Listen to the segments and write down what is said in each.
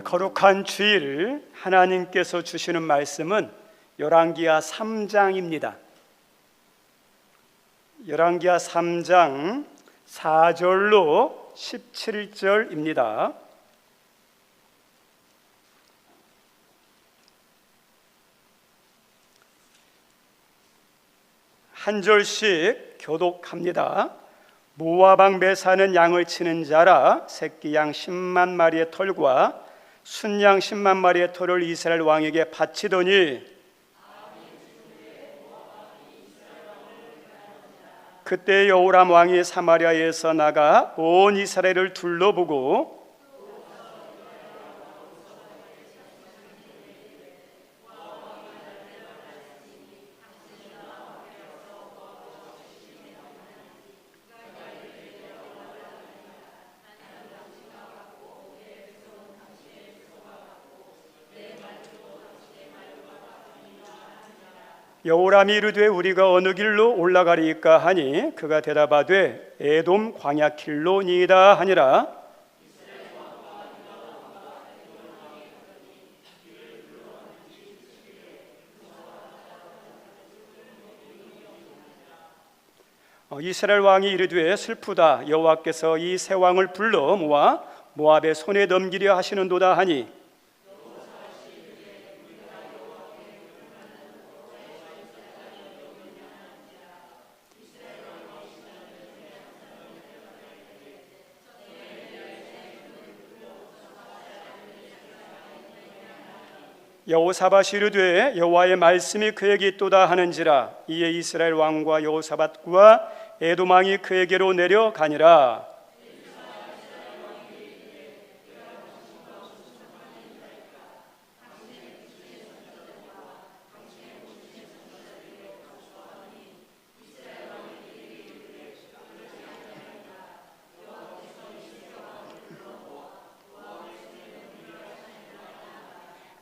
거룩한 주일 하나님께서 주시는 말씀은 열왕기하 3장입니다. 열왕기하 3장 4절로 17절입니다. 한 절씩 교독합니다. 모압 왕에 사는 양을 치는 자라 새끼 양 10만 마리의 털과 순양 10만 마리의 털을 이스라엘 왕에게 바치더니 그때 여호람 왕이 사마리아에서 나가 온 이스라엘을 둘러보고 여호람이 이르되 우리가 어느 길로 올라가리이까 하니 그가 대답하되 에돔 광야 길로니이다 하니라. 이스라엘 왕이 이르되 슬프다 여호와께서 이 세 왕을 불러 모아 모압의 손에 넘기려 하시는도다 하니 여호사밧이 이르되 여호와의 말씀이 그에게 있도다 하는지라. 이에 이스라엘 왕과 여호사밧과 에돔 왕이 그에게로 내려가니라.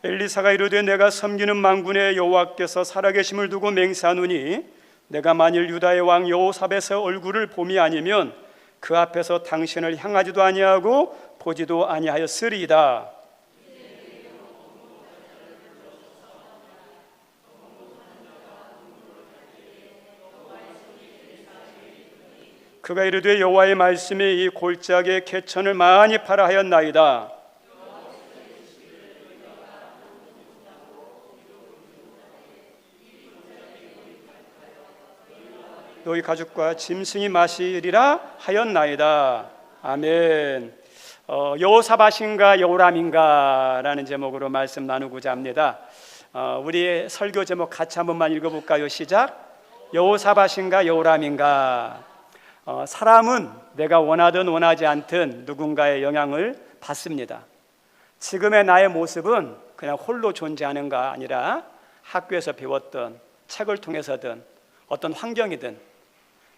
엘리사가 이르되 내가 섬기는 만군의 여호와께서 살아계심을 두고 맹세하노니 내가 만일 유다의 왕 여호사밧의 얼굴을 봄이 아니면 그 앞에서 당신을 향하지도 아니하고 보지도 아니하였으리이다. 그가 이르되 여호와의 말씀이 이 골짜기에 개천을 많이 파라 하였나이다. 너희 가족과 짐승이 마시리라 하였나이다. 아멘. 여호사밧인가 여호람인가 라는 제목으로 말씀 나누고자 합니다. 우리 설교 제목 같이 한 번만 읽어볼까요? 시작. 여호사밧인가 여호람인가. 사람은 내가 원하든 원하지 않든 누군가의 영향을 받습니다. 지금의 나의 모습은 그냥 홀로 존재하는가 아니라 학교에서 배웠던 책을 통해서든 어떤 환경이든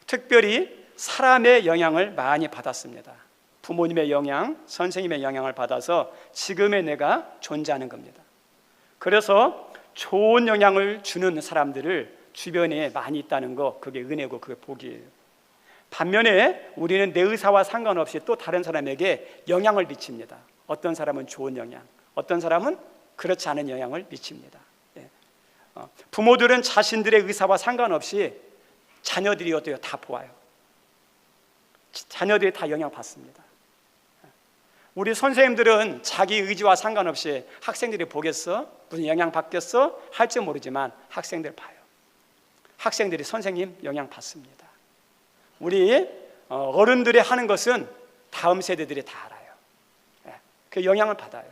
특별히 사람의 영향을 많이 받았습니다. 부모님의 영향, 선생님의 영향을 받아서 지금의 내가 존재하는 겁니다. 그래서 좋은 영향을 주는 사람들을 주변에 많이 있다는 거, 그게 은혜고 그게 복이에요. 반면에 우리는 내 의사와 상관없이 또 다른 사람에게 영향을 미칩니다. 어떤 사람은 좋은 영향, 어떤 사람은 그렇지 않은 영향을 미칩니다. 부모들은 자신들의 의사와 상관없이 자녀들이 어때요? 다 보아요. 자녀들이 다 영향받습니다. 우리 선생님들은 자기 의지와 상관없이 학생들이 보겠어? 무슨 영향 받겠어? 할지 모르지만 학생들 봐요. 학생들이 선생님 영향 받습니다. 우리 어른들이 하는 것은 다음 세대들이 다 알아요. 그 영향을 받아요.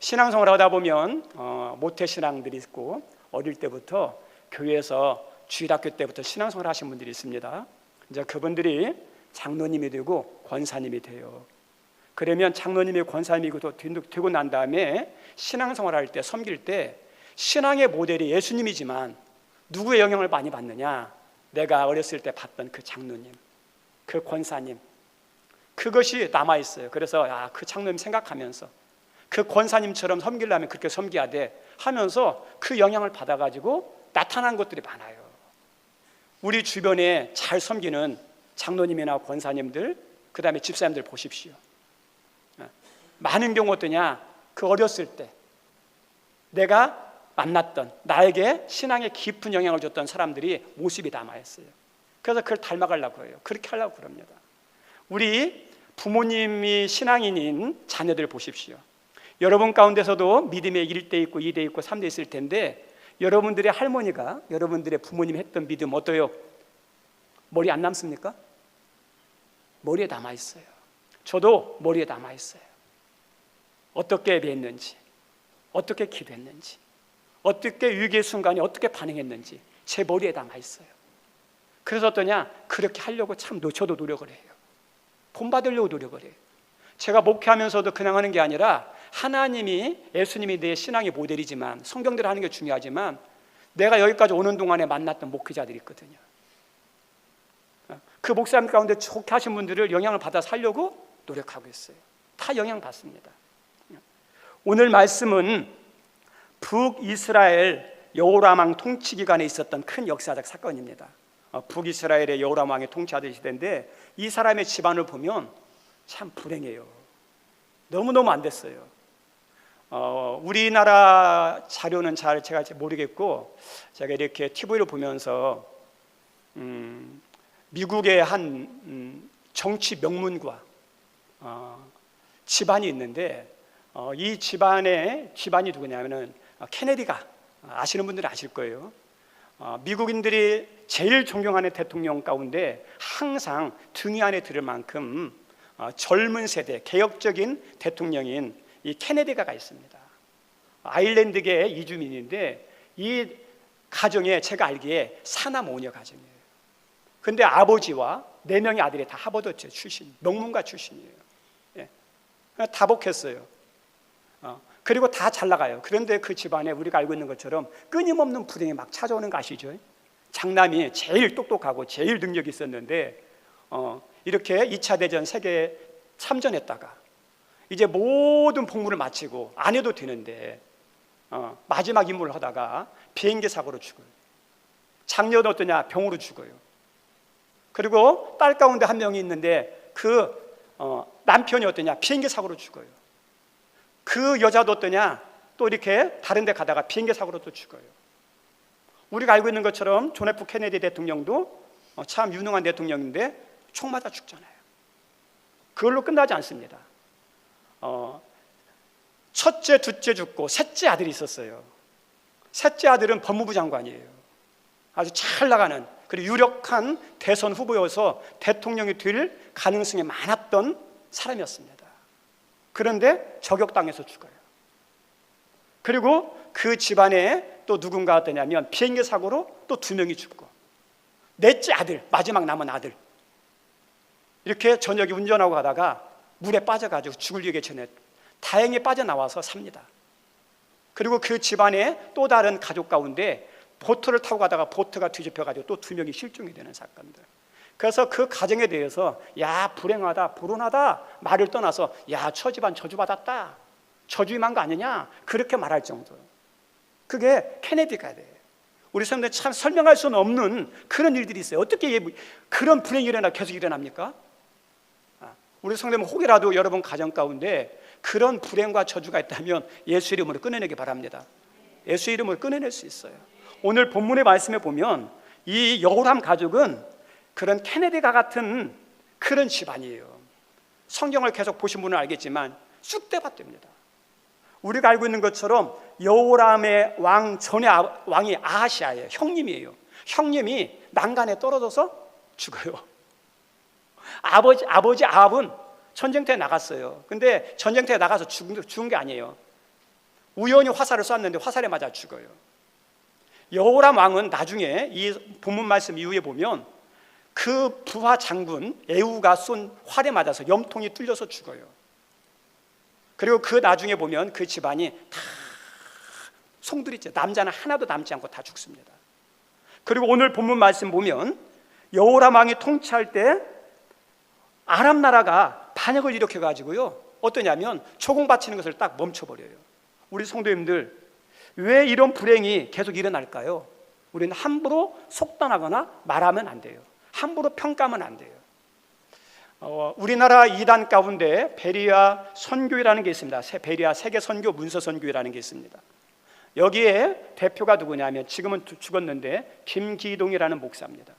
신앙생활을 하다 보면 모태신앙들이 있고 어릴 때부터 교회에서 주일학교 때부터 신앙생활을 하신 분들이 있습니다. 이제 그분들이 장로님이 되고 권사님이 돼요. 그러면 장로님이 권사님이 되고 난 다음에 신앙생활을 할 때 섬길 때 신앙의 모델이 예수님이지만 누구의 영향을 많이 받느냐? 내가 어렸을 때 봤던 그 장로님, 그 권사님, 그것이 남아있어요. 그래서 그 장로님 생각하면서 그 권사님처럼 섬기려면 그렇게 섬겨야 돼 하면서 그 영향을 받아가지고 나타난 것들이 많아요. 우리 주변에 잘 섬기는 장로님이나 권사님들, 그 다음에 집사님들 보십시오. 많은 경우 어떠냐, 그 어렸을 때 내가 만났던, 나에게 신앙에 깊은 영향을 줬던 사람들이 모습이 남아있어요. 그래서 그걸 닮아가려고 해요. 그렇게 하려고 그럽니다. 우리 부모님이 신앙인인 자녀들 보십시오. 여러분 가운데서도 믿음의 1대 있고 2대 있고 3대 있을 텐데, 여러분들의 할머니가 여러분들의 부모님이 했던 믿음 어때요? 머리 안 남습니까? 머리에 남아있어요. 저도 머리에 남아있어요. 어떻게 예배했는지, 어떻게 기도했는지, 어떻게 위기의 순간에 어떻게 반응했는지 제 머리에 남아있어요. 그래서 어떠냐, 그렇게 하려고 참 저도 노력을 해요. 본받으려고 노력을 해요. 제가 목회하면서도 그냥 하는 게 아니라, 하나님이, 예수님이 내 신앙의 모델이지만, 성경대로 하는 게 중요하지만, 내가 여기까지 오는 동안에 만났던 목회자들이 있거든요. 그 목사님 가운데 좋게 하신 분들을 영향을 받아 살려고 노력하고 있어요. 다 영향받습니다. 오늘 말씀은 북이스라엘 여호람 왕 통치 기간에 있었던 큰 역사적 사건입니다. 북이스라엘의 여호람 왕이 통치하던 시대인데, 이 사람의 집안을 보면 참 불행해요. 너무너무 안 됐어요. 우리나라 자료는 잘 제가 모르겠고, 제가 이렇게 TV를 보면서 미국의 한 정치 명문가 집안이 있는데, 이 집안이 누구냐면은 케네디가, 아시는 분들은 아실 거예요. 미국인들이 제일 존경하는 대통령 가운데 항상 등위 안에 들을 만큼 젊은 세대 개혁적인 대통령인 이 케네디가가 있습니다. 아일랜드계 이주민인데, 이 가정에 제가 알기에 사남 오녀 가정이에요. 근데 아버지와 4명의 아들이 다 하버드 출신, 명문가 출신이에요. 예. 다복했어요. 그리고 다 잘 나가요. 그런데 그 집안에 우리가 알고 있는 것처럼 끊임없는 불행이 막 찾아오는 거 아시죠? 장남이 제일 똑똑하고 제일 능력이 있었는데, 이렇게 2차 대전 세계 참전했다가 이제 모든 복무를 마치고 안 해도 되는데, 마지막 임무를 하다가 비행기 사고로 죽어요. 장녀는 어떠냐, 병으로 죽어요. 그리고 딸 가운데 한 명이 있는데, 그 남편이 어떠냐, 비행기 사고로 죽어요. 그 여자도 어떠냐, 또 이렇게 다른 데 가다가 비행기 사고로 또 죽어요. 우리가 알고 있는 것처럼 존 F 케네디 대통령도 참 유능한 대통령인데 총 맞아 죽잖아요. 그걸로 끝나지 않습니다. 첫째, 둘째 죽고 셋째 아들이 있었어요. 셋째 아들은 법무부 장관이에요. 아주 잘 나가는, 그리고 유력한 대선 후보여서 대통령이 될 가능성이 많았던 사람이었습니다. 그런데 저격당해서 죽어요. 그리고 그 집안에 또 누군가 어떠냐면 비행기 사고로 또 2명이 죽고, 넷째 아들, 마지막 남은 아들, 이렇게 저녁에 운전하고 가다가 물에 빠져가지고 죽을 위기에 처해 다행히 빠져나와서 삽니다. 그리고 그 집안에 또 다른 가족 가운데 보트를 타고 가다가 보트가 뒤집혀가지고 또 2명이 실종이 되는 사건들. 그래서 그 가정에 대해서 야 불행하다, 불운하다 말을 떠나서 야 저 집안 저주받았다, 저주임한 거 아니냐, 그렇게 말할 정도. 그게 케네디가 돼요. 우리 사람들 참 설명할 수는 없는 그런 일들이 있어요. 어떻게 그런 불행이 계속 일어납니까? 우리 성도님 혹이라도 여러분 가정 가운데 그런 불행과 저주가 있다면 예수 이름으로 끊어내기 바랍니다. 예수 이름으로 끊어낼 수 있어요. 오늘 본문의 말씀에 보면 이 여호람 가족은 그런 케네디가 같은 그런 집안이에요. 성경을 계속 보신 분은 알겠지만 쑥대밭입니다. 우리가 알고 있는 것처럼 여호람의 왕 전의 왕이 아하시아예요. 형님이에요. 형님이 난간에 떨어져서 죽어요. 아버지 아합은 전쟁터에 나갔어요. 근데 전쟁터에 나가서 죽은 게 아니에요. 우연히 화살을 쐈는데 화살에 맞아 죽어요. 여호람 왕은 나중에 이 본문 말씀 이후에 보면 그 부하 장군 에후가 쏜 활에 맞아서 염통이 뚫려서 죽어요. 그리고 그 나중에 보면 그 집안이 다 송두리째, 남자는 하나도 남지 않고 다 죽습니다. 그리고 오늘 본문 말씀 보면 여호람 왕이 통치할 때 아람 나라가 반역을 일으켜가지고요, 어떠냐면 초공 바치는 것을 딱 멈춰버려요. 우리 성도님들, 왜 이런 불행이 계속 일어날까요? 우리는 함부로 속단하거나 말하면 안 돼요. 함부로 평가하면 안 돼요. 우리나라 이단 가운데 베리아 선교회라는 게 있습니다. 베리아 세계 선교 문서 선교회라는 게 있습니다. 여기에 대표가 누구냐면 지금은 죽었는데 김기동이라는 목사입니다.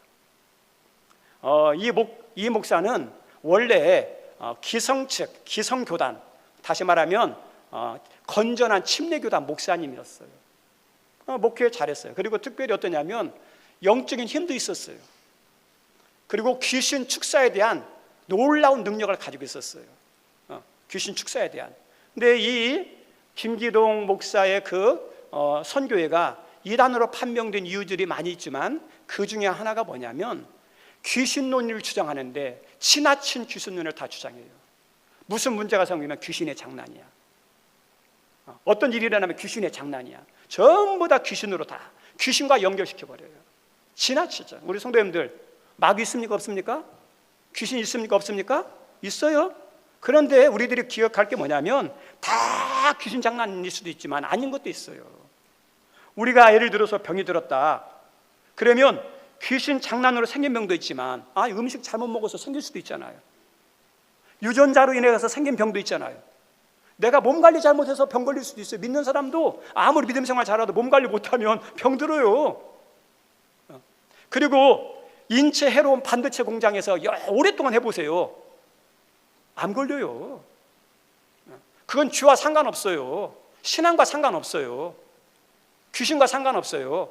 이 목사는 원래 기성측, 기성교단, 다시 말하면 건전한 침례교단 목사님이었어요. 목회 잘했어요. 그리고 특별히 어떠냐면 영적인 힘도 있었어요. 그리고 귀신 축사에 대한 놀라운 능력을 가지고 있었어요. 귀신 축사에 대한. 근데 이 김기동 목사의 선교회가 이단으로 판명된 이유들이 많이 있지만 그 중에 하나가 뭐냐면 귀신 논리를 주장하는데 지나친 귀신 논리를 다 주장해요. 무슨 문제가 생기면 귀신의 장난이야. 어떤 일이 일어나면 귀신의 장난이야. 전부 다 귀신으로 다 귀신과 연결시켜버려요. 지나치죠. 우리 성도님들 마귀 있습니까 없습니까? 귀신 있습니까 없습니까? 있어요. 그런데 우리들이 기억할 게 뭐냐면 다 귀신 장난일 수도 있지만 아닌 것도 있어요. 우리가 예를 들어서 병이 들었다 그러면 귀신 장난으로 생긴 병도 있지만 음식 잘못 먹어서 생길 수도 있잖아요. 유전자로 인해서 생긴 병도 있잖아요. 내가 몸 관리 잘못해서 병 걸릴 수도 있어요. 믿는 사람도 아무리 믿음 생활 잘해도 몸 관리 못하면 병 들어요. 그리고 인체 해로운 반도체 공장에서 오랫동안 해보세요. 안 걸려요. 그건 쥐와 상관없어요. 신앙과 상관없어요. 귀신과 상관없어요.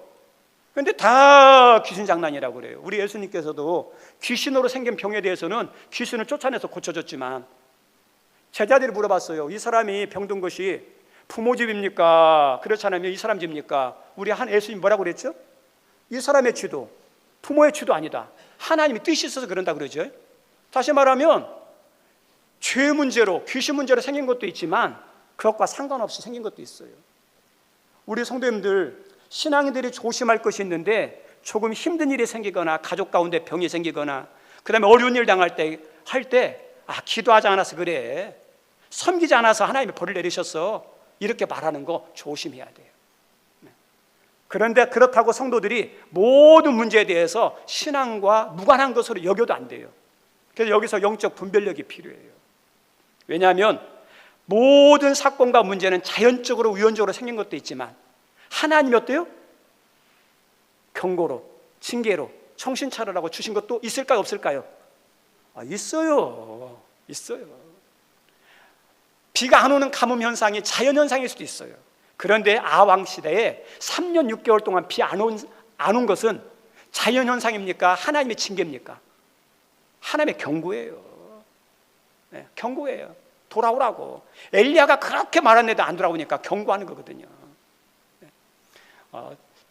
그런데 다 귀신 장난이라고 그래요. 우리 예수님께서도 귀신으로 생긴 병에 대해서는 귀신을 쫓아내서 고쳐줬지만 제자들이 물어봤어요. 이 사람이 병든 것이 부모 집입니까? 그렇지 않으면 이 사람 집입니까? 우리 예수님 뭐라고 그랬죠? 이 사람의 죄도 부모의 죄도 아니다. 하나님이 뜻이 있어서 그런다 그러죠. 다시 말하면 죄 문제로 귀신 문제로 생긴 것도 있지만 그것과 상관없이 생긴 것도 있어요. 우리 성도님들 신앙인들이 조심할 것이 있는데 조금 힘든 일이 생기거나 가족 가운데 병이 생기거나 그 다음에 어려운 일 당할 때 기도하지 않아서 그래, 섬기지 않아서 하나님이 벌을 내리셨어, 이렇게 말하는 거 조심해야 돼요. 그런데 그렇다고 성도들이 모든 문제에 대해서 신앙과 무관한 것으로 여겨도 안 돼요. 그래서 여기서 영적 분별력이 필요해요. 왜냐하면 모든 사건과 문제는 자연적으로 우연적으로 생긴 것도 있지만 하나님이 어때요? 경고로, 징계로, 정신 차리라고 주신 것도 있을까요 없을까요? 있어요. 비가 안 오는 가뭄 현상이 자연 현상일 수도 있어요. 그런데 아왕 시대에 3년 6개월 동안 비 안 온 것은 자연 현상입니까? 하나님의 징계입니까? 하나님의 경고예요. 경고예요. 돌아오라고. 엘리야가 그렇게 말했는데도 안 돌아오니까 경고하는 거거든요.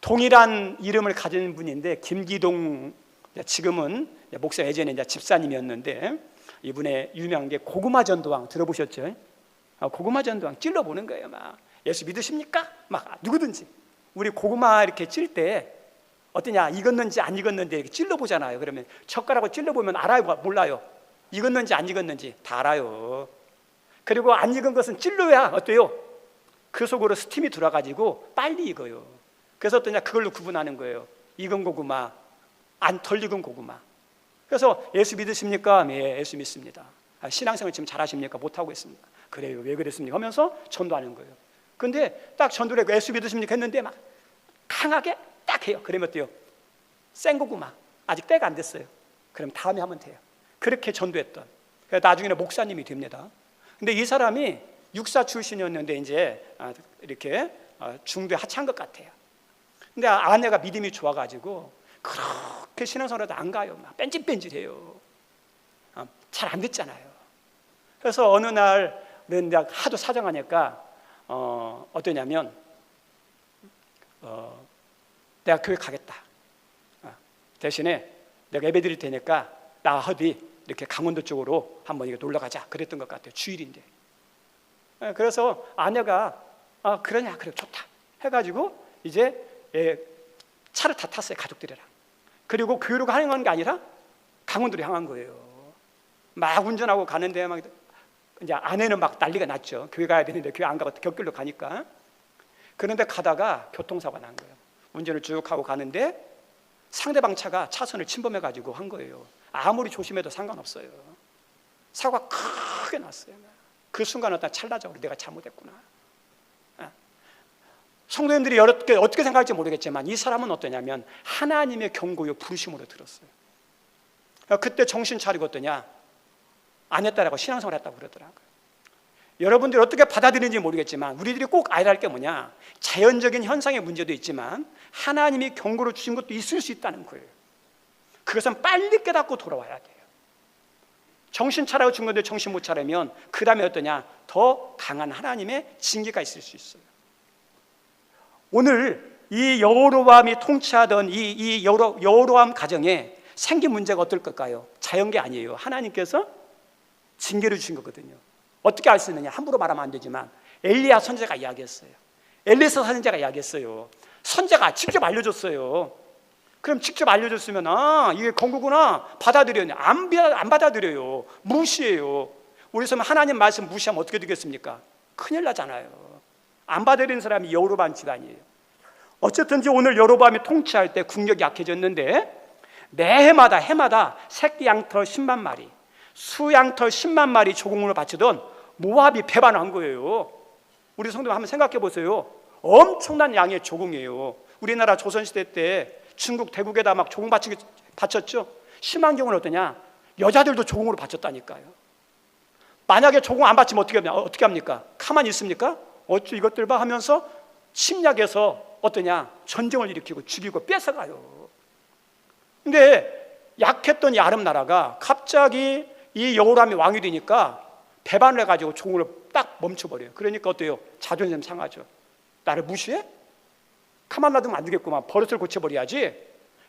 동일한 이름을 가진 분인데 김기동, 지금은 목사, 예전에 이제 집사님이었는데 이분의 유명한 게 고구마 전도왕 들어보셨죠? 고구마 전도왕 찔러보는 거예요. 막 예수 믿으십니까? 막 누구든지 우리 고구마 이렇게 찔 때 어떠냐, 익었는지 안 익었는지 이렇게 찔러보잖아요. 그러면 젓가락으로 찔러보면 알아요 몰라요? 익었는지 안 익었는지 다 알아요. 그리고 안 익은 것은 찔러야 어때요? 그 속으로 스팀이 들어가지고 빨리 익어요. 그래서 어떠냐, 그걸로 구분하는 거예요. 익은 고구마, 덜 익은 고구마. 그래서 예수 믿으십니까? 네, 예수 믿습니다. 신앙생활 지금 잘하십니까? 못하고 있습니다. 그래요. 왜 그랬습니까? 하면서 전도하는 거예요. 근데 딱 전도를 하고 예수 믿으십니까? 했는데 막 강하게 딱 해요. 그러면 어때요? 생고구마, 아직 때가 안 됐어요. 그럼 다음에 하면 돼요. 그렇게 전도했던, 나중에는 목사님이 됩니다. 근데 이 사람이 육사 출신이었는데 이제 이렇게 중도에 하차한 것 같아요. 근데 아내가 믿음이 좋아가지고 그렇게 신앙생활도 안 가요. 막 뺀질뺀질해요. 잘 안 됐잖아요. 그래서 어느 날은 하도 사정하니까 어떠냐면 내가 교회 가겠다. 대신에 내가 예배 드릴 테니까 나 어디 이렇게 강원도 쪽으로 한번 이렇게 놀러 가자. 그랬던 것 같아요. 주일인데. 그래서 아내가 그러냐, 그래, 좋다 해가지고 이제 차를 다 탔어요. 가족들이랑. 그리고 교회로 가는 게 아니라 강원도로 향한 거예요. 막 운전하고 가는데 막 이제 아내는 막 난리가 났죠. 교회 가야 되는데 교회 안 가고 곁길로 가니까. 그런데 가다가 교통사고가 난 거예요. 운전을 쭉 하고 가는데 상대방 차가 차선을 침범해 가지고 한 거예요. 아무리 조심해도 상관없어요. 사고가 크게 났어요. 그 순간 어떤 찰나적으로 내가 잘못했구나. 성도님들이 어떻게 생각할지 모르겠지만 이 사람은 어떠냐면 하나님의 경고요 부르심으로 들었어요. 그때 정신 차리고 어떠냐, 안 했다라고 신앙생활 했다고 그러더라고요. 여러분들이 어떻게 받아들이는지 모르겠지만 우리들이 꼭 알아야 할 게 뭐냐, 자연적인 현상의 문제도 있지만 하나님이 경고를 주신 것도 있을 수 있다는 거예요. 그것은 빨리 깨닫고 돌아와야 돼요. 정신 차리고 준 건데 정신 못 차리면 그 다음에 어떠냐, 더 강한 하나님의 징계가 있을 수 있어요. 오늘 이 여로보암이 통치하던 이 여로보암 가정에 생긴 문제가 어떨 걸까요? 자연계 아니에요. 하나님께서 징계를 주신 거거든요. 어떻게 알 수 있느냐, 함부로 말하면 안 되지만 엘리야 선지자가 이야기했어요. 엘리사 선지자가 이야기했어요. 선지자가 직접 알려줬어요. 그럼 직접 알려줬으면 이게 경고구나 받아들여요. 안 받아들여요. 무시해요. 우리 서 하나님 말씀 무시하면 어떻게 되겠습니까? 큰일 나잖아요. 안 받아들이는 사람이 여로보암 집안이에요. 어쨌든지 오늘 여로보암이 통치할 때 국력이 약해졌는데 매 해마다 새끼 양털 10만 마리, 수양털 10만 마리 조공으로 바치던 모압이 배반한 거예요. 우리 성도님 한번 생각해 보세요. 엄청난 양의 조공이에요. 우리나라 조선시대 때 중국 대국에다 막 조공 바쳤죠. 심한 경우는 어떠냐, 여자들도 조공으로 바쳤다니까요. 만약에 조공 안 바치면 어떻게 합니까? 가만히 있습니까? 어찌 이것들 봐 하면서 침략해서 어떠냐, 전쟁을 일으키고 죽이고 뺏어가요. 근데 약했던 이 아랍 나라가 갑자기 이 여호람이 왕이 되니까 배반을 해가지고 조공을 딱 멈춰버려요. 그러니까 어때요? 자존심 상하죠. 나를 무시해? 가만 놔두면 안 되겠구만, 버릇을 고쳐버려야지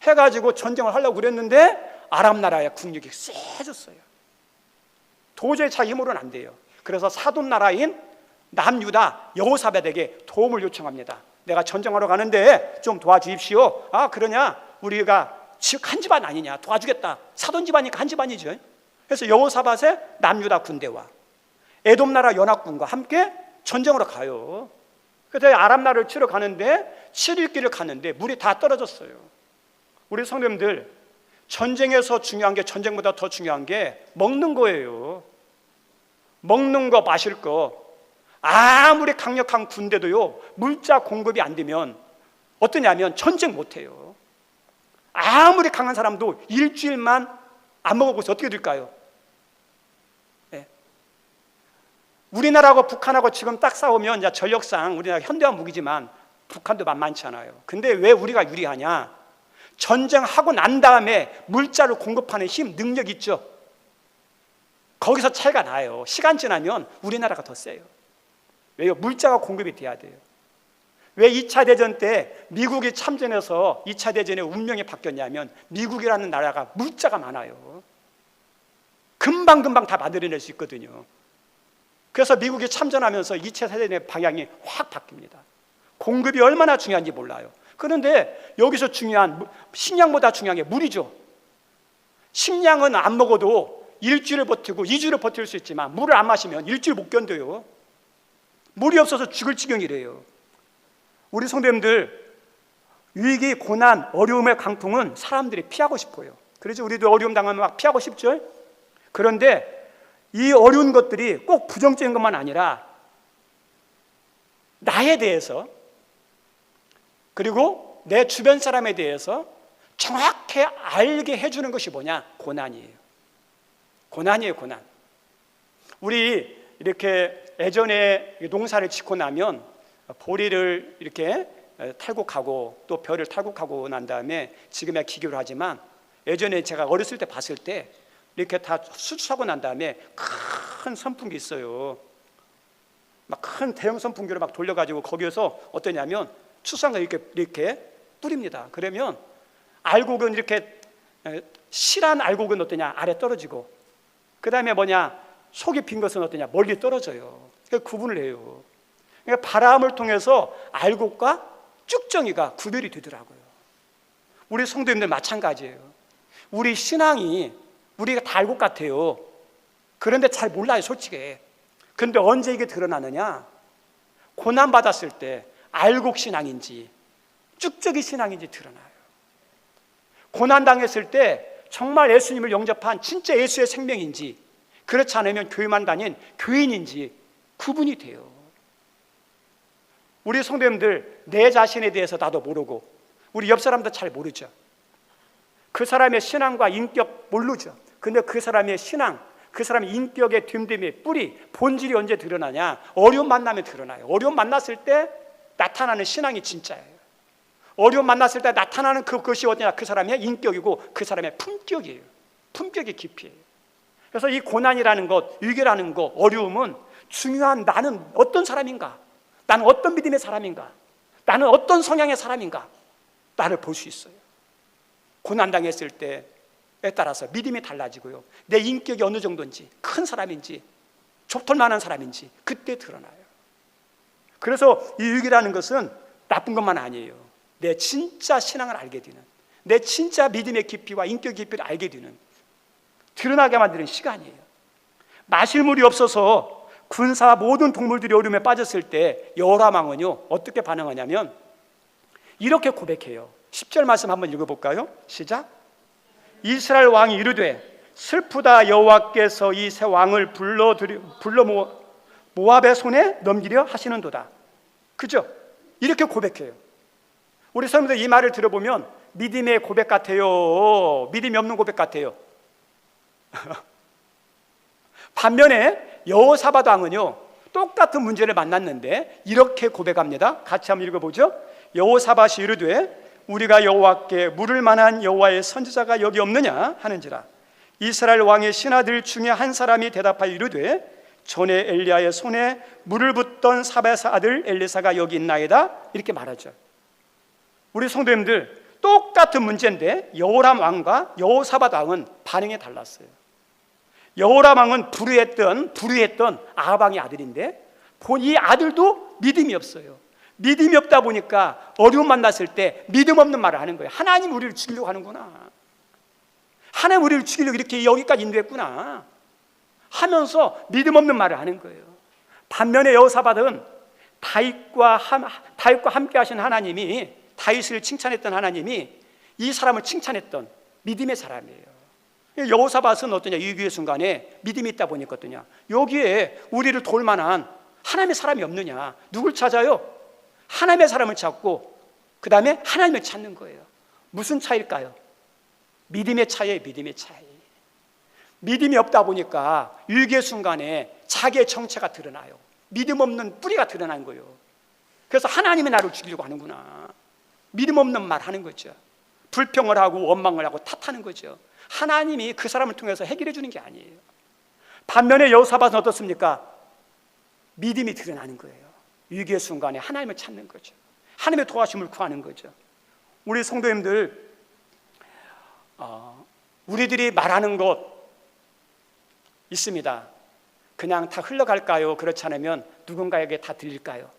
해가지고 전쟁을 하려고 그랬는데 아랍 나라의 국력이 세졌어요. 도저히 자기 힘으로는 안 돼요. 그래서 사돈 나라인 남유다 여호사밧에게 도움을 요청합니다. 내가 전쟁하러 가는데 좀 도와주십시오. 그러냐, 우리가 한 집안 아니냐, 도와주겠다. 사돈 집안이니까 한 집안이죠. 그래서 여호사밧의 남유다 군대와 에돔 나라 연합군과 함께 전쟁으로 가요. 그래서 아랍 나라를 치러 가는데 7일 길을 갔는데 물이 다 떨어졌어요. 우리 성도님들, 전쟁에서 중요한 게, 전쟁보다 더 중요한 게 먹는 거예요. 먹는 거, 마실 거. 아무리 강력한 군대도요, 물자 공급이 안 되면 어떠냐면 전쟁 못해요. 아무리 강한 사람도 일주일만 안 먹어보세요. 어떻게 될까요? 네. 우리나라하고 북한하고 지금 딱 싸우면 이제 전력상 우리나라 현대화 무기지만 북한도 만만치 않아요. 근데 왜 우리가 유리하냐? 전쟁하고 난 다음에 물자를 공급하는 힘, 능력 있죠. 거기서 차이가 나요. 시간 지나면 우리나라가 더 세요. 왜요? 물자가 공급이 돼야 돼요. 왜 2차 대전 때 미국이 참전해서 2차 대전의 운명이 바뀌었냐면 미국이라는 나라가 물자가 많아요. 금방금방 다 만들어낼 수 있거든요. 그래서 미국이 참전하면서 2차 대전의 방향이 확 바뀝니다. 공급이 얼마나 중요한지 몰라요. 그런데 여기서 중요한, 식량보다 중요한 게 물이죠. 식량은 안 먹어도 일주일을 버티고 2주를 버틸 수 있지만 물을 안 마시면 일주일 못 견뎌요. 물이 없어서 죽을 지경이래요. 우리 성도님들, 위기, 고난, 어려움의 강통은 사람들이 피하고 싶어요. 그래서 우리도 어려움 당하면 막 피하고 싶죠. 그런데 이 어려운 것들이 꼭 부정적인 것만 아니라 나에 대해서, 그리고 내 주변 사람에 대해서 정확히 알게 해주는 것이 뭐냐? 고난이에요. 고난이에요, 고난. 우리 이렇게 예전에 농사를 짓고 나면 보리를 이렇게 탈곡하고 또 벼를 탈곡하고 난 다음에 지금야 기계로 하지만 예전에 제가 어렸을 때 봤을 때 이렇게 다 수출하고 난 다음에 큰 선풍기 있어요. 막 큰 대형 선풍기를 막 돌려가지고 거기에서 어떠냐면 추수한 거 이렇게 뿌립니다. 그러면 알곡은 이렇게 실한 알곡은 어떠냐? 아래 떨어지고, 그 다음에 뭐냐? 속이 빈 것은 어떠냐? 멀리 떨어져요. 그러니까 구분을 해요. 그러니까 바람을 통해서 알곡과 쭉정이가 구별이 되더라고요. 우리 성도님들 마찬가지예요. 우리 신앙이, 우리가 다 알곡 같아요. 그런데 잘 몰라요, 솔직히. 그런데 언제 이게 드러나느냐? 고난받았을 때 알곡 신앙인지 쭉적이 신앙인지 드러나요. 고난당했을 때 정말 예수님을 영접한 진짜 예수의 생명인지, 그렇지 않으면 교회만 다닌 교인인지 구분이 돼요. 우리 성도님들 내 자신에 대해서 나도 모르고 우리 옆 사람도 잘 모르죠. 그 사람의 신앙과 인격 모르죠. 근데 그 사람의 신앙, 그 사람의 인격의 됨됨의 뿌리, 본질이 언제 드러나냐? 어려움 만나면 드러나요. 어려움 만났을 때 나타나는 신앙이 진짜예요. 어려움 만났을 때 나타나는 그것이 어디냐? 그 사람의 인격이고 그 사람의 품격이에요. 품격의 깊이에요. 그래서 이 고난이라는 것, 위기라는 것, 어려움은 중요한 나는 어떤 사람인가? 나는 어떤 믿음의 사람인가? 나는 어떤 성향의 사람인가? 나를 볼 수 있어요. 고난당했을 때에 따라서 믿음이 달라지고요. 내 인격이 어느 정도인지, 큰 사람인지, 좁털만한 사람인지 그때 드러나요. 그래서 이 위기라는 것은 나쁜 것만 아니에요. 내 진짜 신앙을 알게 되는, 내 진짜 믿음의 깊이와 인격 깊이를 알게 되는, 드러나게 만드는 시간이에요. 마실 물이 없어서 군사와 모든 동물들이 어려움에 빠졌을 때 여호람 왕은요 어떻게 반응하냐면 이렇게 고백해요. 10절 말씀 한번 읽어볼까요? 시작. 이스라엘 왕이 이르되 슬프다, 여호와께서 이 새 왕을 불러 모압의 손에 넘기려 하시는도다. 그죠? 이렇게 고백해요. 우리 성도들 이 말을 들어보면 믿음의 고백 같아요? 믿음이 없는 고백 같아요? 반면에 여호사밧 왕은요 똑같은 문제를 만났는데 이렇게 고백합니다. 같이 한번 읽어보죠. 여호사밧이 이르되 우리가 여호와께 물을 만한 여호와의 선지자가 여기 없느냐 하는지라. 이스라엘 왕의 신하들 중에 한 사람이 대답하여 이르되 전에 엘리야의 손에 물을 붓던 사밧의 아들 엘리사가 여기 있나이다. 이렇게 말하죠. 우리 성도님들 똑같은 문제인데 여호람 왕과 여호사밧 왕은 반응이 달랐어요. 여호람 왕은 불의했던 아합 왕의 아들인데 이 아들도 믿음이 없어요. 믿음이 없다 보니까 어려움 만났을 때 믿음 없는 말을 하는 거예요. 하나님 우리를 죽이려고 하는구나, 하나님 우리를 죽이려고 이렇게 여기까지 인도했구나 하면서 믿음 없는 말을 하는 거예요. 반면에 여호사밧은 다윗과 함께 하신 하나님이, 다윗을 칭찬했던 하나님이 이 사람을 칭찬했던 믿음의 사람이에요. 여호사밧은 어떠냐? 위기의 순간에 믿음이 있다 보니까 어떠냐? 여기에 우리를 도울 만한 하나님의 사람이 없느냐? 누굴 찾아요? 하나님의 사람을 찾고 그 다음에 하나님을 찾는 거예요. 무슨 차이일까요? 믿음의 차이예요. 믿음의 차이. 믿음이 없다 보니까 위기의 순간에 자기의 정체가 드러나요. 믿음 없는 뿌리가 드러난 거예요. 그래서 하나님이 나를 죽이려고 하는구나, 믿음 없는 말 하는 거죠. 불평을 하고 원망을 하고 탓하는 거죠. 하나님이 그 사람을 통해서 해결해 주는 게 아니에요. 반면에 여호사밧은 어떻습니까? 믿음이 드러나는 거예요. 위기의 순간에 하나님을 찾는 거죠. 하나님의 도와줌을 구하는 거죠. 우리 성도님들, 우리들이 말하는 것 있습니다. 그냥 다 흘러갈까요? 그렇지 않으면 누군가에게 다 들릴까요?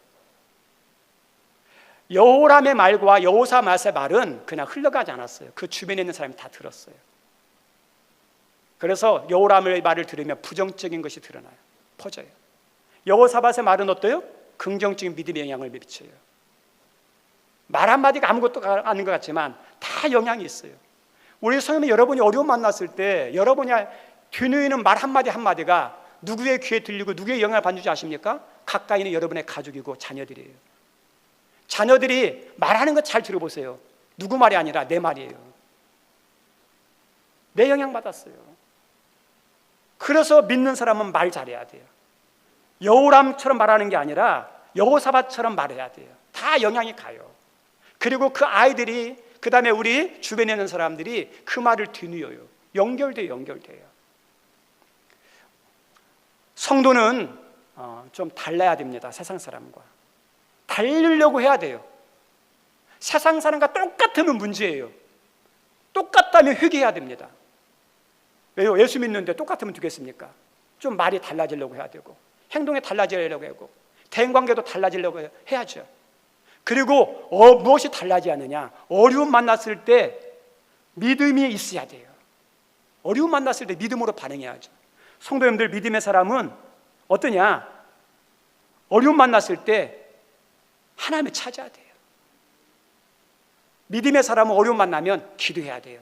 여호람의 말과 여호사밧의 말은 그냥 흘러가지 않았어요. 그 주변에 있는 사람이 다 들었어요. 그래서 여호람의 말을 들으면 부정적인 것이 드러나요. 퍼져요. 여호사밧의 말은 어때요? 긍정적인 믿음의 영향을 미쳐요. 말 한마디가 아무것도 아닌 것 같지만 다 영향이 있어요. 우리 성도님, 여러분이 어려움 만났을 때 여러분이 뒤누이는 말 한마디 한마디가 누구의 귀에 들리고 누구의 영향을 받는지 아십니까? 가까이 있는 여러분의 가족이고 자녀들이에요. 자녀들이 말하는 것 잘 들어보세요. 누구 말이 아니라 내 말이에요. 내 영향 받았어요. 그래서 믿는 사람은 말 잘해야 돼요. 여호람처럼 말하는 게 아니라 여호사밧처럼 말해야 돼요. 다 영향이 가요. 그리고 그 아이들이, 그 다음에 우리 주변에 있는 사람들이 그 말을 뒤누여요. 연결돼요. 성도는 좀 달라야 됩니다. 세상 사람과 달리려고 해야 돼요. 세상 사람과 똑같으면 문제예요. 똑같다면 회개해야 됩니다. 왜요? 예수 믿는데 똑같으면 되겠습니까? 좀 말이 달라지려고 해야 되고, 행동이 달라지려고 하고, 대인관계도 달라지려고 해야죠. 그리고 무엇이 달라지지 않느냐? 어려움 만났을 때 믿음이 있어야 돼요. 어려움 만났을 때 믿음으로 반응해야죠. 성도님들, 믿음의 사람은 어떠냐? 어려움 만났을 때 하나님을 찾아야 돼요. 믿음의 사람은 어려움 만나면 기도해야 돼요.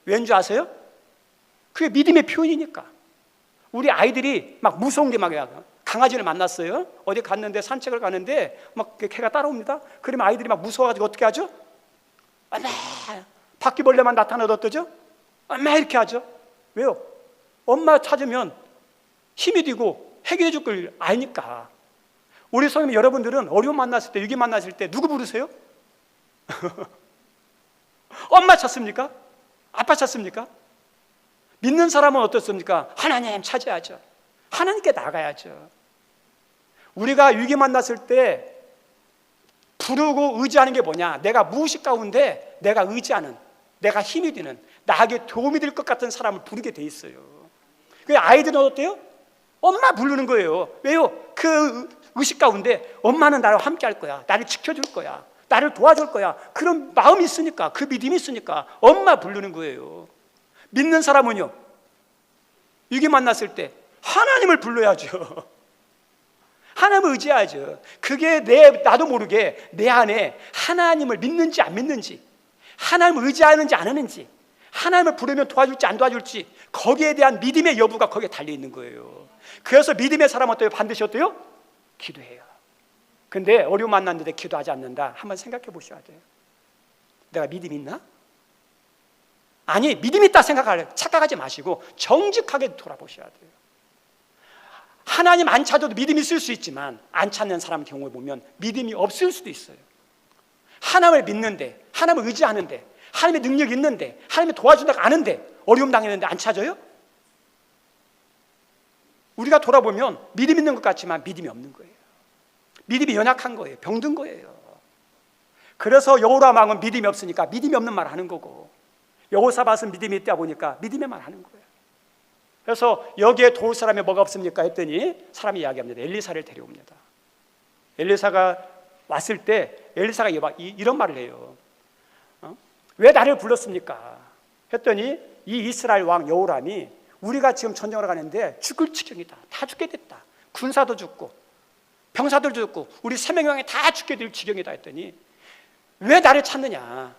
왠지 아세요? 그게 믿음의 표현이니까. 우리 아이들이 막 무서운 게 막 강아지를 만났어요. 어디 갔는데 산책을 가는데 막 개가 따라옵니다. 그러면 아이들이 막 무서워가지고 어떻게 하죠? 엄마, 바퀴벌레만 나타나도 어떠죠? 엄마 이렇게 하죠. 왜요? 엄마 찾으면 힘이 되고 해결해 줄 걸 아니까. 우리 성도님 여러분들은 어려움 만났을 때, 위기 만났을 때 누구 부르세요? 엄마 찾습니까? 아빠 찾습니까? 믿는 사람은 어떻습니까? 하나님 찾아야죠. 하나님께 나가야죠. 우리가 위기 만났을 때 부르고 의지하는 게 뭐냐? 내가 무의식 가운데 내가 의지하는, 내가 힘이 되는, 나에게 도움이 될 것 같은 사람을 부르게 돼 있어요. 그 아이들은 어때요? 엄마 부르는 거예요. 왜요? 그 의식 가운데 엄마는 나와 함께 할 거야. 나를 지켜줄 거야. 나를 도와줄 거야. 그런 마음이 있으니까, 그 믿음이 있으니까 엄마 부르는 거예요. 믿는 사람은요, 위기 만났을 때 하나님을 불러야죠. 하나님을 의지하죠. 그게 나도 모르게 내 안에 하나님을 믿는지 안 믿는지, 하나님을 의지하는지 안 하는지, 하나님을 부르면 도와줄지 안 도와줄지, 거기에 대한 믿음의 여부가 거기에 달려있는 거예요. 그래서 믿음의 사람은 어때요? 반드시 어때요? 기도해요. 근데 어려움 만났는데 기도하지 않는다. 한번 생각해 보셔야 돼요. 내가 믿음이 있나? 아니, 믿음이 있다 착각하지 마시고 정직하게 돌아보셔야 돼요. 하나님 안 찾아도 믿음이 있을 수 있지만 안 찾는 사람 경우에 보면 믿음이 없을 수도 있어요. 하나님을 믿는데, 하나님을 의지하는데, 하나님의 능력이 있는데, 하나님이 도와준다고 아는데 어려움 당했는데 안 찾아요? 우리가 돌아보면 믿음 있는 것 같지만 믿음이 없는 거예요. 믿음이 연약한 거예요. 병든 거예요. 그래서 여호람 왕은 믿음이 없으니까 믿음이 없는 말 하는 거고, 여호사밧은 믿음이 있다 보니까 믿음의 말 하는 거예요. 그래서 여기에 도울 사람이 뭐가 없습니까? 했더니 사람이 이야기합니다. 엘리사를 데려옵니다. 엘리사가 왔을 때 엘리사가 이런 말을 해요. 왜 나를 불렀습니까? 했더니 이 이스라엘 왕 여호람이 우리가 지금 전쟁을 가는데 죽을 지경이다. 다 죽게 됐다. 군사도 죽고 병사들도 죽고 우리 3명이 다 죽게 될 지경이다 했더니 왜 나를 찾느냐?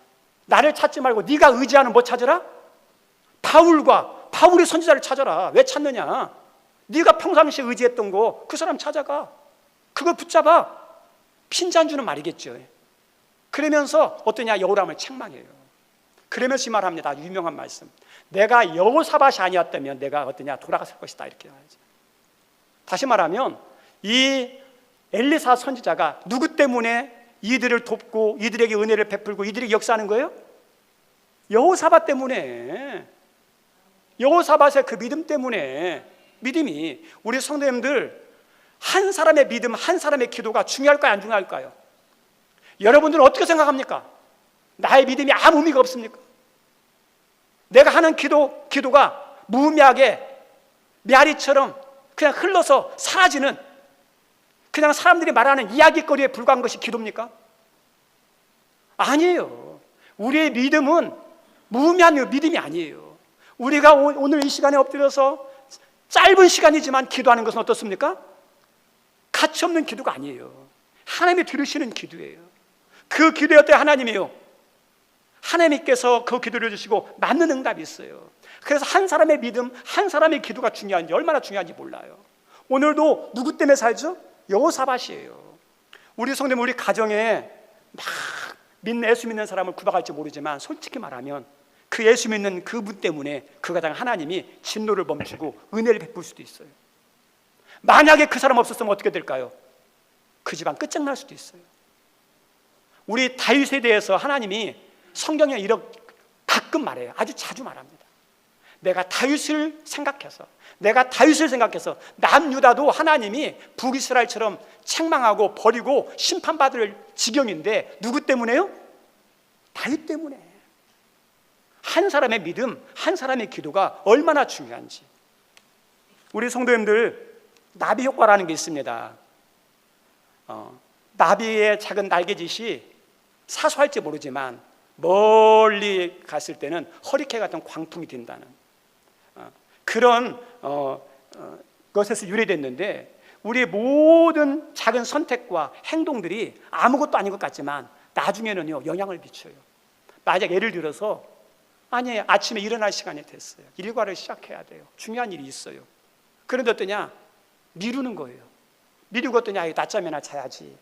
나를 찾지 말고 네가 의지하는 뭐 찾으라? 바울의 선지자를 찾아라. 왜 찾느냐? 네가 평상시에 의지했던 거 그 사람 찾아가. 그걸 붙잡아. 핀잔주는 말이겠죠. 그러면서 어떠냐? 여호람을 책망해요. 그러면서 이 말합니다. 아주 유명한 말씀. 내가 여호사밧이 아니었다면 내가 어떠냐? 돌아갔을 것이다. 이렇게 말하죠. 다시 말하면 이 엘리사 선지자가 누구 때문에 이들을 돕고 이들에게 은혜를 베풀고 이들에게 역사하는 거예요? 여호사밧 때문에. 여호사밧의 그 믿음 때문에. 믿음이, 우리 성도님들 한 사람의 믿음, 한 사람의 기도가 중요할까요? 안 중요할까요? 여러분들은 어떻게 생각합니까? 나의 믿음이 아무 의미가 없습니까? 내가 하는 기도가 무의미하게 메아리처럼 그냥 흘러서 사라지는, 그냥 사람들이 말하는 이야기거리에 불과한 것이 기도입니까? 아니에요. 우리의 믿음은 무의미한 믿음이 아니에요. 우리가 오늘 이 시간에 엎드려서 짧은 시간이지만 기도하는 것은 어떻습니까? 가치없는 기도가 아니에요. 하나님이 들으시는 기도예요. 그 기도에 어때? 하나님이요, 하나님께서 그 기도를 주시고 맞는 응답이 있어요. 그래서 한 사람의 믿음, 한 사람의 기도가 중요한지, 얼마나 중요한지 몰라요. 오늘도 누구 때문에 살죠? 여호사밧이에요. 우리 성도님, 우리 가정에 막 예수 믿는 사람을 구박할지 모르지만 솔직히 말하면 그 예수 믿는 그분 때문에 그 가정 하나님이 진노를 멈추고 은혜를 베풀 수도 있어요. 만약에 그 사람 없었으면 어떻게 될까요? 그 집안 끝장날 수도 있어요. 우리 다윗에 대해서 하나님이 성경에 이렇게 가끔 말해요. 아주 자주 말합니다. 내가 다윗을 생각해서 남유다도 하나님이 북이스라엘처럼 책망하고 버리고 심판받을 지경인데 누구 때문에요? 다윗 때문에. 한 사람의 믿음, 한 사람의 기도가 얼마나 중요한지. 우리 성도님들, 나비 효과라는 게 있습니다. 나비의 작은 날개짓이 사소할지 모르지만 멀리 갔을 때는 허리케인 같은 광풍이 된다는 그런 것에서 유래됐는데, 우리의 모든 작은 선택과 행동들이 아무것도 아닌 것 같지만 나중에는요 영향을 미쳐요. 만약 예를 들어서 아침에 일어날 시간이 됐어요. 일과를 시작해야 돼요. 중요한 일이 있어요. 그런데 어떠냐? 미루는 거예요. 미루고 어떠냐? 낮잠이나 자야지.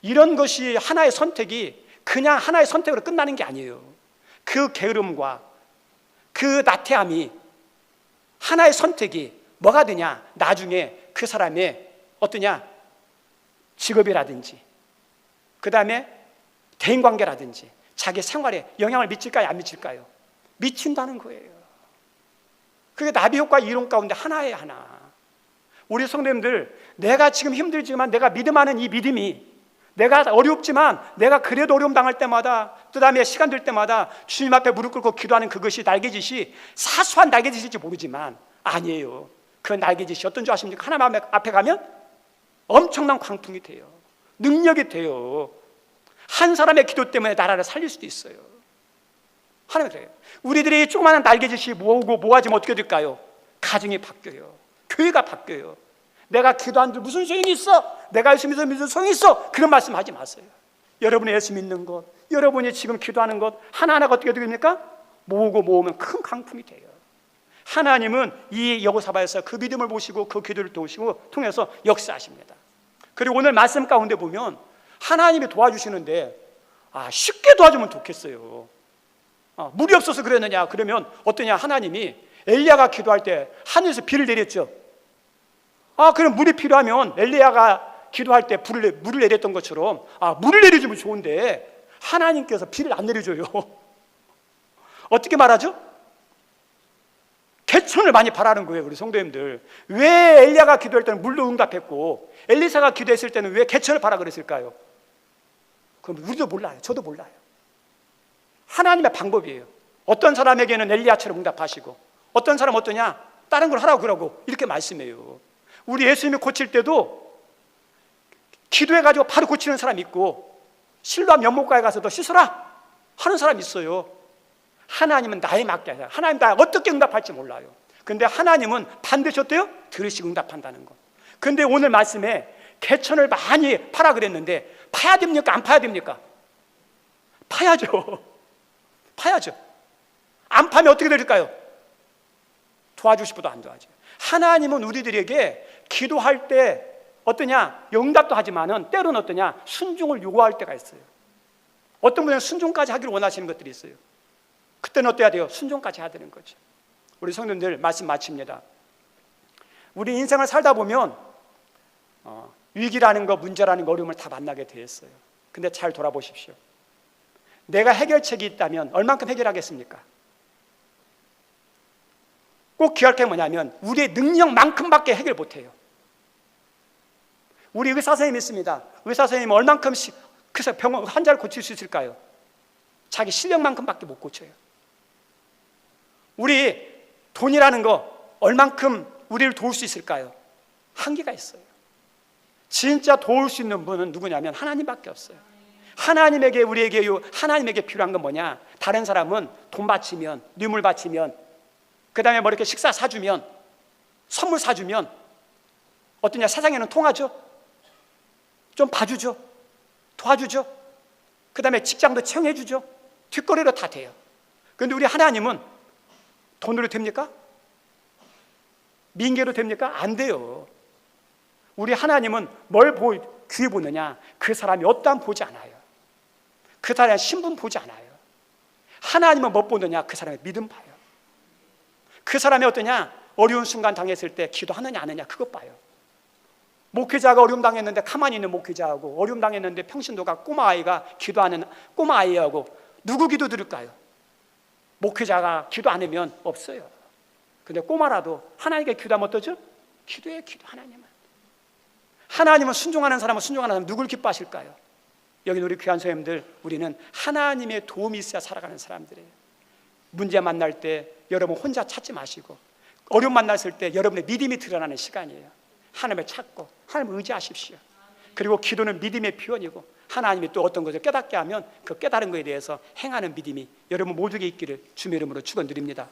이런 것이 하나의 선택이 그냥 하나의 선택으로 끝나는 게 아니에요. 그 게으름과 그 나태함이 하나의 선택이 뭐가 되냐? 나중에 그 사람의 어떠냐? 직업이라든지 그 다음에 대인관계라든지 자기 생활에 영향을 미칠까요? 안 미칠까요? 미친다는 거예요. 그게 나비효과 이론 가운데 하나예요. 하나. 우리 성도님들, 내가 지금 힘들지만 내가 믿음하는 이 믿음이, 내가 어렵지만 내가 그래도 어려움 당할 때마다, 그 다음에 시간 될 때마다 주님 앞에 무릎 꿇고 기도하는 그것이 날개짓이 사소한 날개짓일지 모르지만 아니에요. 그 날개짓이 어떤 줄 아십니까? 하나님 앞에 가면 엄청난 광풍이 돼요. 능력이 돼요. 한 사람의 기도 때문에 나라를 살릴 수도 있어요. 하나님 그래요. 우리들이 조그마한 날개짓이 모으고 모아지면 어떻게 될까요? 가정이 바뀌어요. 교회가 바뀌어요. 내가 기도하는데 무슨 소용이 있어? 내가 예수 믿으면 무슨 소용이 있어? 그런 말씀 하지 마세요. 여러분이 예수 믿는 것, 여러분이 지금 기도하는 것 하나하나가 어떻게 됩니까? 모으고 모으면 큰 강풍이 돼요. 하나님은 이 여호사밧에서 그 믿음을 보시고 그 기도를 도우시고 통해서 역사하십니다. 그리고 오늘 말씀 가운데 보면 하나님이 도와주시는데 쉽게 도와주면 좋겠어요. 물이 없어서 그랬느냐? 그러면 어떠냐? 하나님이 엘리야가 기도할 때 하늘에서 비를 내렸죠. 그럼 물이 필요하면 엘리야가 기도할 때 물을 내렸던 것처럼 물을 내려주면 좋은데 하나님께서 비를 안 내려줘요. 어떻게 말하죠? 개천을 많이 바라는 거예요. 우리 성도님들, 왜 엘리야가 기도할 때는 물로 응답했고 엘리사가 기도했을 때는 왜 개천을 바라 그랬을까요? 그럼 우리도 몰라요. 저도 몰라요. 하나님의 방법이에요. 어떤 사람에게는 엘리야처럼 응답하시고 어떤 사람은 어떠냐? 다른 걸 하라고 그러고 이렇게 말씀해요. 우리 예수님이 고칠 때도 기도해가지고 바로 고치는 사람 있고 실로암 연못가에 가서도 씻어라 하는 사람 있어요. 하나님은 나에 맞게 하잖아요. 하나님 나 어떻게 응답할지 몰라요. 근데 하나님은 반드시 어때요? 들으시고 응답한다는 거. 근데 오늘 말씀에 개천을 많이 파라 그랬는데 파야 됩니까? 안 파야 됩니까? 파야죠. 파야죠. 안 파면 어떻게 될까요? 도와주실 분도 안 도와줘요. 하나님은 우리들에게 기도할 때 어떠냐? 응답도 하지만은 때로는 어떠냐? 순종을 요구할 때가 있어요. 어떤 분은 순종까지 하기를 원하시는 것들이 있어요. 그때는 어때야 돼요? 순종까지 해야 되는 거죠. 우리 성도님들 말씀 마칩니다. 우리 인생을 살다 보면 위기라는 거, 문제라는 거, 어려움을 다 만나게 되었어요. 근데 잘 돌아보십시오. 내가 해결책이 있다면 얼만큼 해결하겠습니까? 꼭 기억할 게 뭐냐면 우리의 능력만큼밖에 해결 못해요. 우리 의사 선생님이 있습니다. 의사 선생님은 얼만큼 그 병원 환자를 고칠 수 있을까요? 자기 실력만큼밖에 못 고쳐요. 우리 돈이라는 거 얼만큼 우리를 도울 수 있을까요? 한계가 있어요. 진짜 도울 수 있는 분은 누구냐면 하나님밖에 없어요. 하나님에게 하나님에게 필요한 건 뭐냐? 다른 사람은 돈 바치면, 뇌물 바치면, 그 다음에 뭐 이렇게 식사 사주면, 선물 사주면 어떠냐? 세상에는 통하죠. 좀 봐주죠. 도와주죠. 그 다음에 직장도 채용해주죠. 뒷거리로 다 돼요. 그런데 우리 하나님은 돈으로 됩니까? 민계로 됩니까? 안 돼요. 우리 하나님은 뭘 귀해 보느냐? 그 사람이 어떠한 보지 않아요. 그 사람의 신분 보지 않아요. 하나님은 못 보느냐? 그 사람의 믿음 봐요. 그 사람이 어떠냐? 어려운 순간 당했을 때 기도하느냐 안 하느냐 그것 봐요. 목회자가 어려움 당했는데 가만히 있는 목회자하고 어려움 당했는데 평신도가 꼬마아이가 기도하는 꼬마아이하고 누구 기도 들을까요? 목회자가 기도 안 하면 없어요. 근데 꼬마라도 하나님께 기도하면 어떠죠? 기도해. 기도. 하나님은 순종하는 사람은 순종하는 사람 누굴 기뻐하실까요? 여기 우리 귀한 선생님들, 우리는 하나님의 도움이 있어야 살아가는 사람들이에요. 문제 만날 때 여러분 혼자 찾지 마시고 어려움 만났을 때 여러분의 믿음이 드러나는 시간이에요. 하나님을 찾고 하나님을 의지하십시오. 그리고 기도는 믿음의 표현이고 하나님이 또 어떤 것을 깨닫게 하면 그 깨달은 것에 대해서 행하는 믿음이 여러분 모두에게 있기를 주님의 이름으로 축원드립니다.